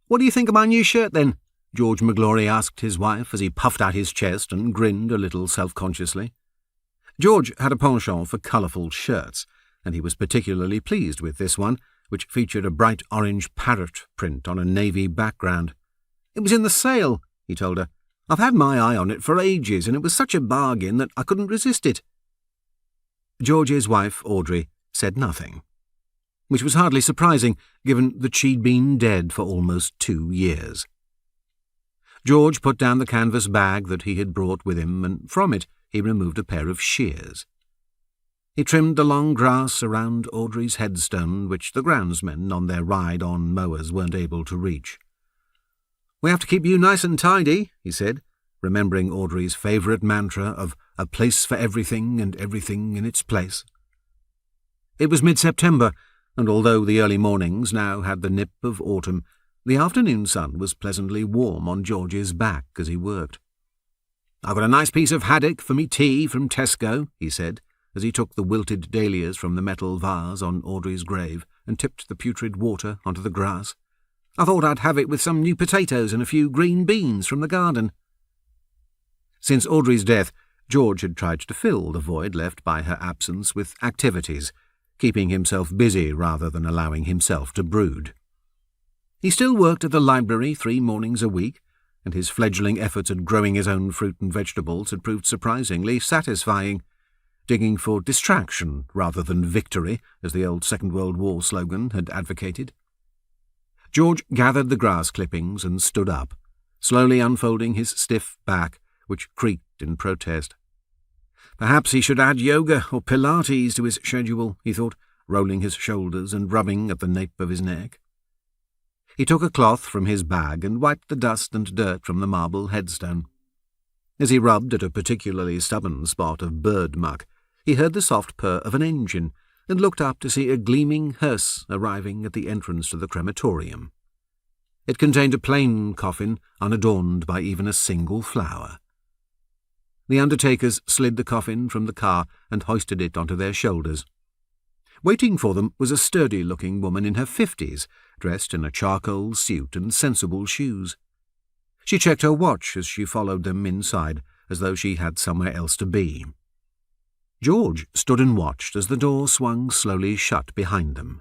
"What do you think of my new shirt, then?" George McGlory asked his wife as he puffed out his chest and grinned a little self-consciously. George had a penchant for colourful shirts, and he was particularly pleased with this one, which featured a bright orange parrot print on a navy background. "It was in the sale," he told her. "I've had my eye on it for ages, and it was such a bargain that I couldn't resist it." George's wife, Audrey, said nothing, which was hardly surprising, given that she'd been dead for almost 2 years. George put down the canvas bag that he had brought with him, and from it he removed a pair of shears. He trimmed the long grass around Audrey's headstone, which the groundsmen on their ride on mowers weren't able to reach. "We have to keep you nice and tidy," he said, remembering Audrey's favourite mantra of a place for everything and everything in its place. It was mid-September, and although the early mornings now had the nip of autumn, the afternoon sun was pleasantly warm on George's back as he worked. "I've got a nice piece of haddock for me tea from Tesco," he said, as he took the wilted dahlias from the metal vase on Audrey's grave and tipped the putrid water onto the grass. "I thought I'd have it with some new potatoes and a few green beans from the garden." Since Audrey's death, George had tried to fill the void left by her absence with activities, keeping himself busy rather than allowing himself to brood. He still worked at the library 3 mornings a week, and his fledgling efforts at growing his own fruit and vegetables had proved surprisingly satisfying, digging for distraction rather than victory, as the old Second World War slogan had advocated. George gathered the grass clippings and stood up, slowly unfolding his stiff back, which creaked in protest. Perhaps he should add yoga or Pilates to his schedule, he thought, rolling his shoulders and rubbing at the nape of his neck. He took a cloth from his bag and wiped the dust and dirt from the marble headstone. As he rubbed at a particularly stubborn spot of bird muck, he heard the soft purr of an engine and looked up to see a gleaming hearse arriving at the entrance to the crematorium. It contained a plain coffin, unadorned by even a single flower. The undertakers slid the coffin from the car and hoisted it onto their shoulders. Waiting for them was a sturdy-looking woman in her 50s, dressed in a charcoal suit and sensible shoes. She checked her watch as she followed them inside, as though she had somewhere else to be. George stood and watched as the door swung slowly shut behind them.